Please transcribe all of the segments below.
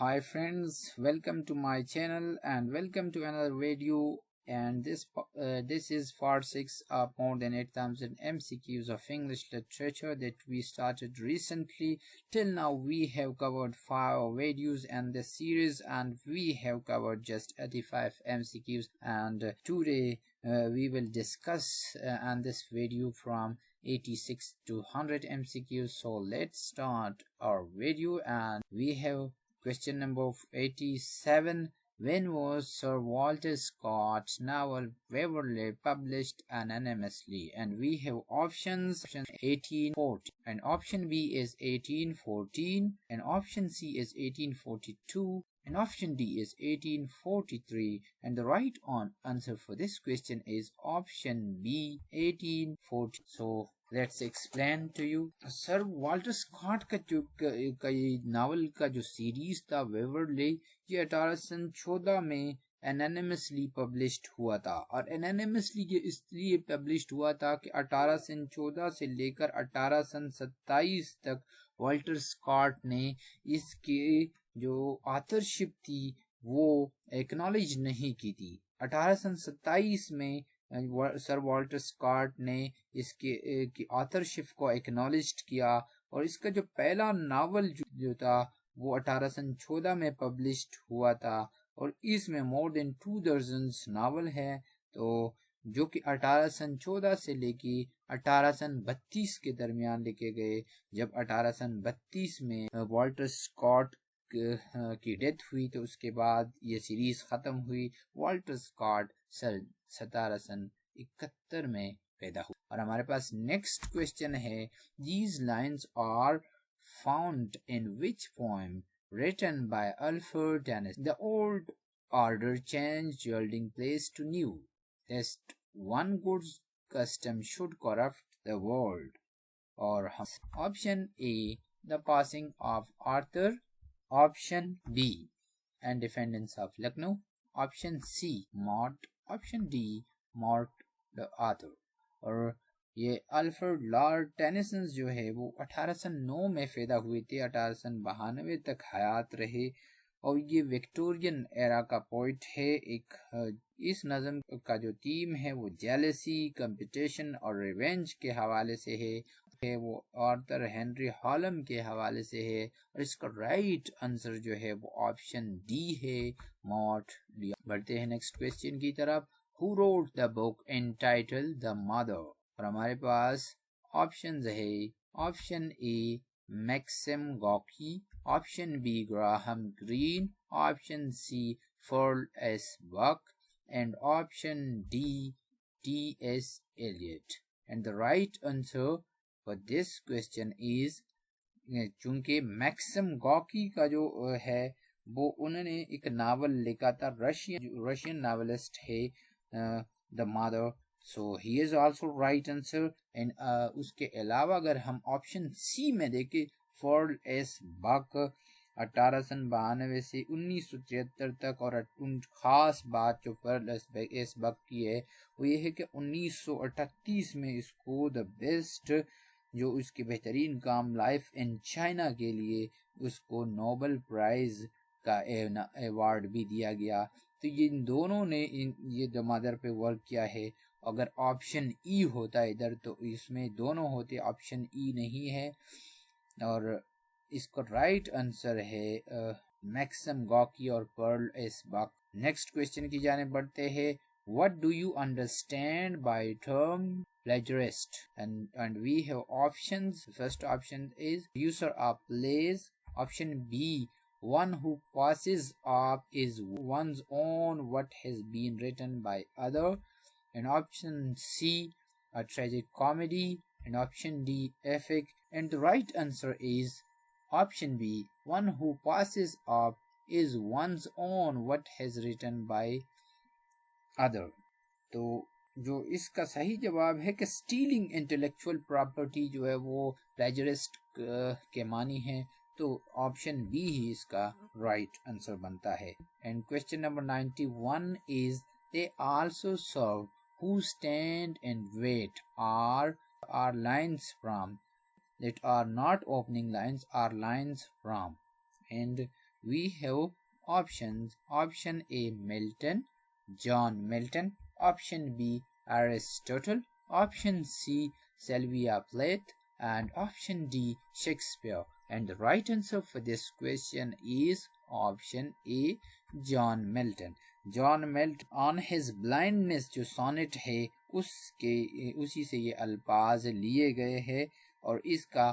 Hi friends, welcome to my channel and welcome to another video. And this is part 6 of more than 8,000 MCQs of English literature that we started recently. Till now we have covered 5 videos in this series and we have covered just 85 MCQs, and today we will discuss on this video from 86 to 100 MCQs. So let's start our video, and we have question number 87. When was Sir Walter Scott's novel Waverley published anonymously? And we have options: option 1840, and option B is 1814, and option C is 1842, and option D is 1843, and the right answer for this question is option B, 1840. So let's explain to you. Sir Walter Scott का ये novel का जो series था Waverley, ये 1814 में anonymously published हुआ था। और एनोनिमसली ये इसलिए पब्लिश्ड हुआ था कि 1814 से लेकर 1827 तक वाल्टर स्कॉट ने इसके जो ऑथरशिप थी वो एक्नॉलेज नहीं की थी। 1827 में सर वाल्टर स्कॉट ने इसके ऑथरशिप को एक्नॉलेज किया, और इसका जो पहला नावल जो था वो 1814 में पब्लिश्ड हुआ था, और इसमें मोर देन 2 दर्जन्स नावल है, तो जो कि 1814 से लेके 1832 के दरमियान लिखे गए। जब 1832 में वाल्टर स्कॉट की डेथ हुई तो उसके बाद ये सीरीज खत्म हुई। वाल्टर स्कॉट 1771 में पैदा हुआ। और हमारे पास नेक्स्ट क्वेश्चन है, these lines are found in which poem written by Alfred Tennyson? The old order changed yielding place to new, lest one good custom should corrupt the world. Or option A, the passing of Arthur, option B, and defendants of Lucknow, option C, moth, option D, Mort the author. और ये Alfred Lord Tennyson जो है वो 1809 में पैदा हुए थे, 1892 तक हयात रहे, और ये विक्टोरियन एरा का पोइट है। एक इस नज़म का जो थीम है वो जेलसी, कंपटीशन और रिवेंज के हवाले से है वो आर्थर हेनरी हॉलम के हवाले से है, और इसका राइट आंसर जो है वो ऑप्शन डी है, मॉट। बढ़ते हैं नेक्स्ट क्वेश्चन की तरफ। Who wrote the book entitled the mother? और हमारे पास ऑप्शंस है, option A Maxim Gorky, option B Graham Greene, option C Pearl S Buck, and option D T S. Eliot. And the right answer for this question is, चूंकि Maxim Gorky का जो है वो उन्होंने एक नावल लिखा था, रशियन नावलिस्ट है the mother, so he is also right answer. And उसके अलावा अगर हम ऑप्शन सी में देखें, फर्ल एस बक 1892 से 1973 तक, और खास बात जो फर्ल एस बक की है वो ये है कि 1938 में इसको द बेस्ट, जो उसके बेहतरीन काम लाइफ इन चाइना के लिए, उसको नोबेल प्राइज का अवार्ड भी दिया गया। तो ये इन दोनों ने ये द मदर पे वर्क किया है। अगर ऑप्शन ई होता इधर तो इसमें दोनों होते, ऑप्शन ई नहीं है, और इसका राइट आंसर है मैक्सिम गॉर्की और Pearl S Buck. Next question की जाने बढ़ते हैं। What do you understand by term plagiarist? And we have options. The first option is user of plays, option B, one who passes off is one's own what has been written by other, and option C, a tragic comedy, and option D, epic. And the right answer is option B, one who passes off is one's own what has written by other. तो जो इसका सही जवाब है कि stealing intellectual property जो है वो प्लेजरिस्ट के मानी है, तो ऑप्शन बी ही इसका राइट आंसर बनता है। And question number 91 is, they also serve who stand and wait are lines from, that are not opening lines are lines from. And we have options. Option A, Milton, John Milton. Option B, Aristotle. Option C, Sylvia Plath. And option D, Shakespeare. And the right answer for this question is option A, John Milton. John Milton his blindness जो sonnet है उसी से ये अल्फाज लिए गए हैं और इसका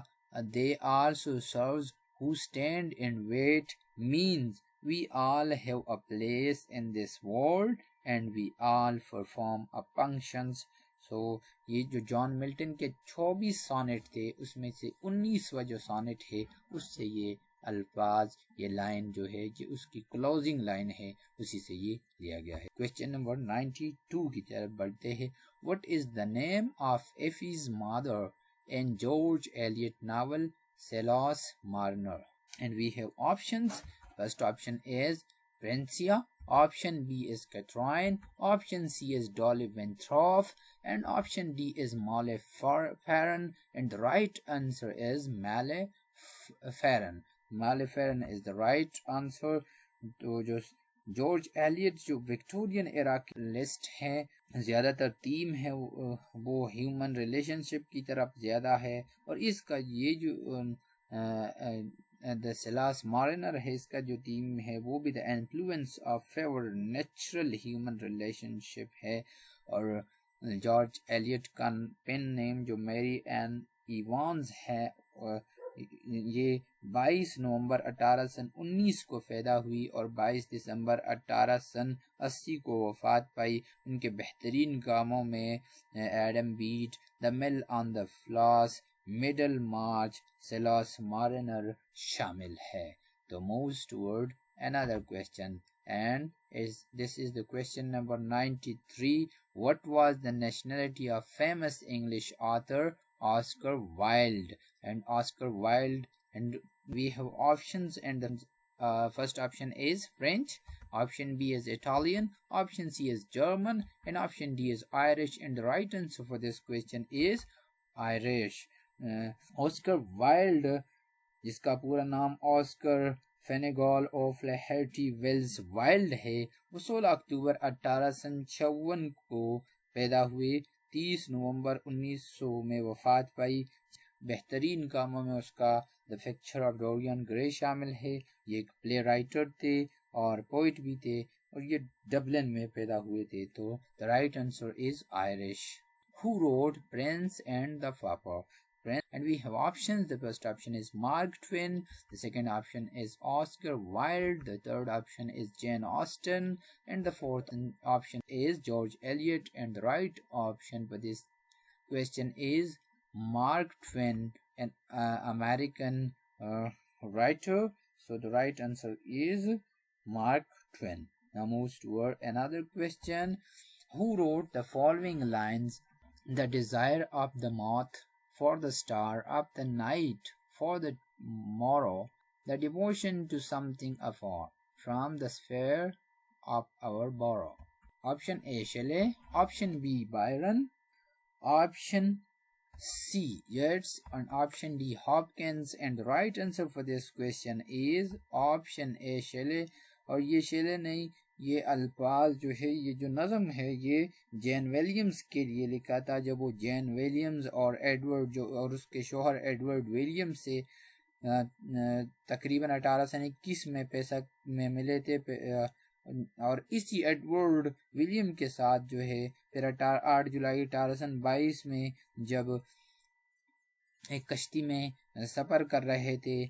they also serves who stand and wait means we all have a place in this world and we all perform a functions. So ये जो जॉन मिल्टन के 24 सोनेट थे उसमें से 19वां जो सोनेट है उससे ये अल्फाज ये लाइन जो है ये उसकी क्लोजिंग लाइन है उसी से ये लिया गया है। क्वेश्चन नंबर 92 की तरफ बढ़ते हैं। What is the name of Eppie's mother in George Eliot novel Silas Marner? And we have options. First option is Princia, option B is Catherine, option C is Dolly Winthrop, and option D is Maleficent, and the right answer is Maleficent. Maleficent is the right answer. तो जो George Eliot जो Victorian era की list है ज़्यादातर theme है वो human relationship की तरफ ज़्यादा है और इसका ये जो द सिलास मार्नर है इसका जो थीम है वो भी the influence of favour natural human relationship है। और जॉर्ज एलियट का पेन नेम जो मैरी एन इवांस है ये 22 नवंबर 1819 को पैदा हुई और 22 दिसंबर 1880 को वफात पाई। उनके बेहतरीन कामों में Adam Bede, the Mill on the Floss, Middlemarch, Silas Marner शामिल है। तो moves toward another question and this is the question number 93. What was the nationality of famous English author Oscar Wilde? And Oscar Wilde, and we have options, and the first option is French, option B is Italian, option C is German, and option D is Irish. And the right answer for this question is Irish. Oscar Wilde, जिसका पूरा नाम Oscar फेनेगॉल of लहर्टी Wales wild है, वो 16 अक्टूबर 1856 को पैदा हुए, 30 नवंबर 1900 में वफात पाई। बेहतरीन कामों में उसका the picture of Dorian Gray शामिल है। ये एक प्ले राइटर थे और पोइट भी थे और ये डबलिन में पैदा हुए थे। तो the right answer is Irish. Who wrote Prince and the Pauper? And we have options. The first option is Mark Twain, the second option is Oscar Wilde, the third option is Jane Austen, and the fourth option is George Eliot. And the right option for this question is Mark Twain, an American writer. So the right answer is Mark Twain. Now moves toward another question. Who wrote the following lines? The desire of the moth for the star of the night, for the morrow, the devotion to something afar, from the sphere of our borrow. Option A, Shelley. Option B, Byron. Option C, Yeats. And option D, Hopkins. And the right answer for this question is option A, Shelley. और ये शेले नहीं, ये अल्फाज जो है, ये जो नज़म है, ये जैन विलियम्स के लिए लिखा था। जब वो जैन विलियम्स और एडवर्ड जो और उसके शोहर एडवर्ड विलियम्स से तकरीबन 1821 में पैसा में मिले थे और इसी एडवर्ड विलियम के साथ जो है फिर 8 जुलाई 1822 में जब एक कश्ती में सफ़र कर रहे थे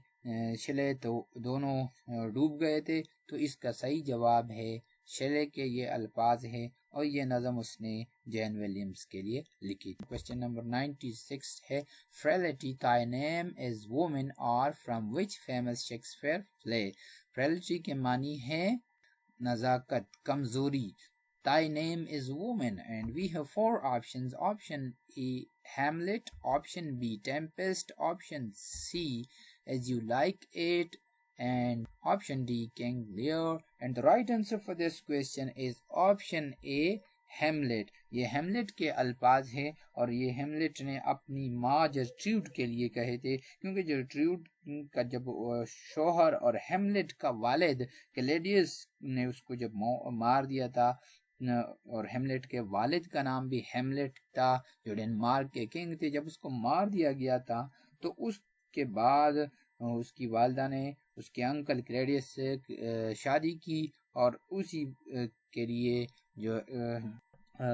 शेले तो दोनों डूब गए थे। तो इसका सही जवाब है शेले के ये अल्फाज है और ये नज़म उसने जैन विलियम्स के लिए लिखी। क्वेश्चन नंबर 96 है फ्रेलिटी ताई नेम इज वुमेन और from which famous Shakespeare play? Frailty के मानी है नज़ाकत, कमजोरी। Thy name is woman, and we have 4 options. Option A, Hamlet. Option B, Tempest. Option C, As You Like It, and option D, King Lear. And the right answer for this question is option A, हेमलेट। ये हेमलेट के अल्फाज है और ये हेमलेट ने अपनी माँ Gertrude के लिए कहे थे, क्योंकि जर्ट्रूड का जब शोहर और हेमलेट का वालिद क्लैडियस ने उसको जब मार दिया था, और हेमलेट के वालिद का नाम भी हेमलेट था जो डेनमार्क के किंग थे, जब उसको मार दिया गया था तो उसके बाद उसकी वालदा ने उसके अंकल क्लैडियस से शादी की और उसी के लिए जो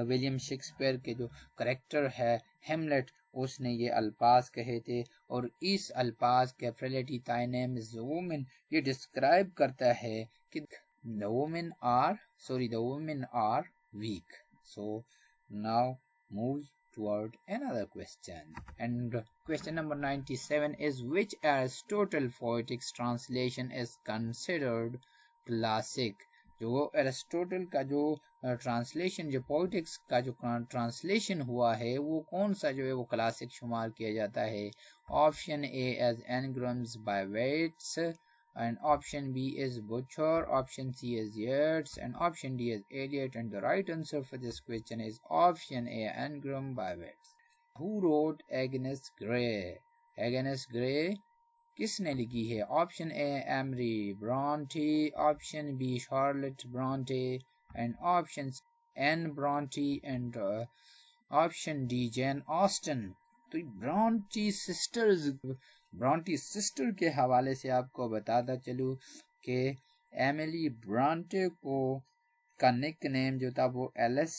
विलियम शेक्सपियर के जो करेक्टर है हेमलेट, उसने ये अल्फाज कहे थे। और इस अल्फाज के फ्रेलिटी ताई नेम इज वुमेन ये डिस्क्राइब करता है कि the women are weak. So now moves toward another question, and question number 97 is which Aristotle poetics translation is considered classic? जो एरिस्टोटल का जो ट्रांसलेशन, जो पोइटिक्स का जो ट्रांसलेशन हुआ है, वो कौन सा जो है वो क्लासिक शुमार किया जाता है? Option A as anagrams by Yeats, and option B is Butcher, option C is Yeats, and option D is Eliot, and the right answer for this question is option A, Anagram by Yeats. Who wrote Agnes Grey? Agnes Grey किसने लिखी है? Option A Emily Bronte, option B Charlotte Bronte, and option Anne Bronte, and option D Jane Austen. तो Bronte sister के हवाले से आपको बताता चलूं कि एमिली ब्रॉन्टे को का निक नेम जो था वो एलिस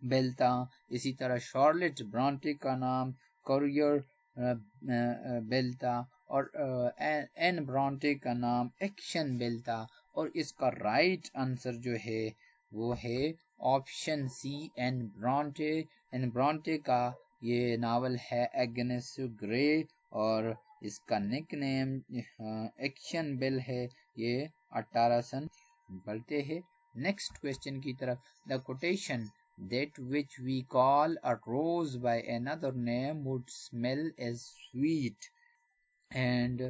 बेल था। इसी तरह शार्लेट ब्रॉन्टे का नाम कॉरियर बेल था, और एन ब्रॉन्टे का नाम एक्शन बेल था। और इसका राइट आंसर जो है वो है option C, Anne Bronte. Anne Bronte का ये नावल है एग्नेस ग्रे, और इसका निक नेम एक्शन बेल है। ये 1800 बढ़ते हैं नेक्स्ट क्वेश्चन की तरफ। The quotation that which we call a rose by another name would smell as sweet, and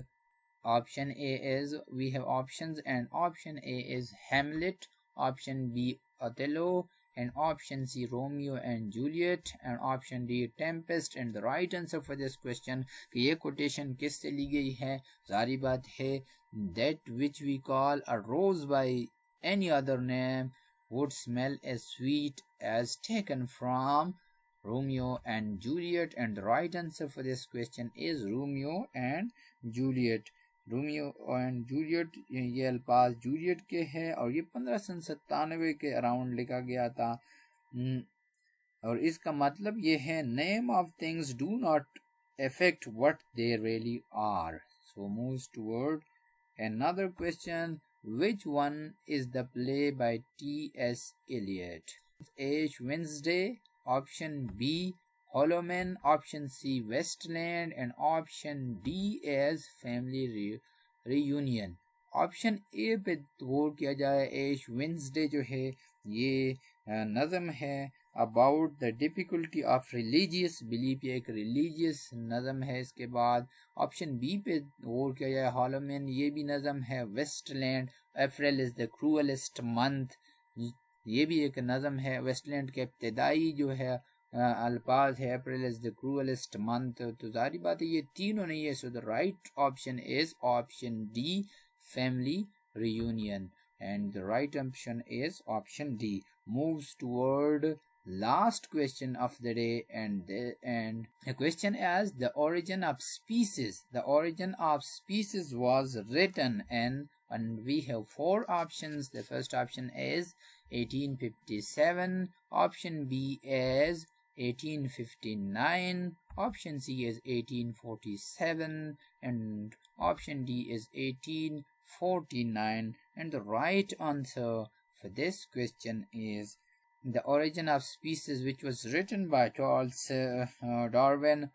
option A is, we have options, and option A is Hamlet, option B Othello, and option C Romeo and Juliet, and option D Tempest. And the right answer for this question कि ये quotation किससे ली गई है? जारी बात है that which we call a rose by any other name would smell as sweet as taken from Romeo and Juliet, and the right answer for this question is Romeo and Juliet. Romeo and Juliet ये अल्फाज Juliet के हैं और ये 1597 के around लिखा गया था। और इसका मतलब ये है name of things do not affect what they really are. So moves toward another question. Which one is the play by T.S. Eliot? Ash Wednesday, option B Hollow Man, option C Westland, and option D as Family Reunion. Option A पे गौर किया जाए। एश Wednesday जो है ये नज़म है about the difficulty of religious belief, ये एक रिलीजियस नज़म है। इसके बाद ऑप्शन बी पे गौर किया जाए हॉलो मैन, ये भी नज़म है। Waste Land, April is the cruellest month, ये भी एक नज़म है। वेस्टलैंड के इब्तदाई जो है अल्फाज है अप्रैल इज द क्रूअलेस्ट मंथ। तो जारी बात है ये तीनों नहीं है। So the right option is option D family reunion, and the right option is option D. Moves toward last question of the day, and the question is the origin of species. The origin of species was written in, and we have four options. The first option is 1857, option B is 1859, option C is 1847, and option D is 1849. And the right answer for this question is the origin of species, which was written by Charles Darwin.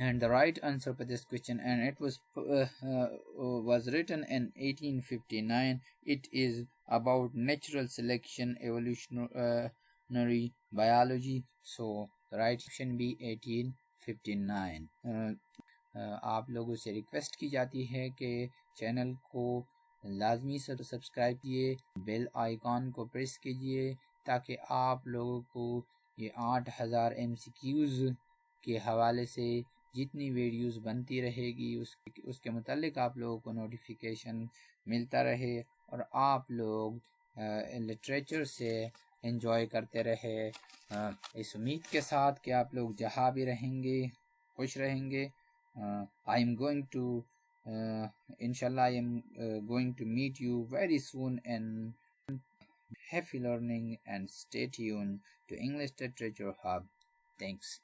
And the right answer for this question, and it was written in 1859. It is about natural selection, evolutionary biology. So the right option be 1859. आप लोगों से request की जाती है कि channel को लाजमी से सब्सक्राइब कीजिए, बेल आइकॉन को प्रेस कीजिए ताकि आप लोगों को ये 8000 MCQs के हवाले से जितनी वीडियोस बनती रहेगी उसके मुतालिक आप लोगों को नोटिफिकेशन मिलता रहे और आप लोग लिटरेचर से एंजॉय करते रहे। इस उम्मीद के साथ कि आप लोग जहाँ भी रहेंगे खुश रहेंगे। I am going to inshallah I am going to meet you very soon, and happy learning and stay tuned to English Literature Hub. Thanks.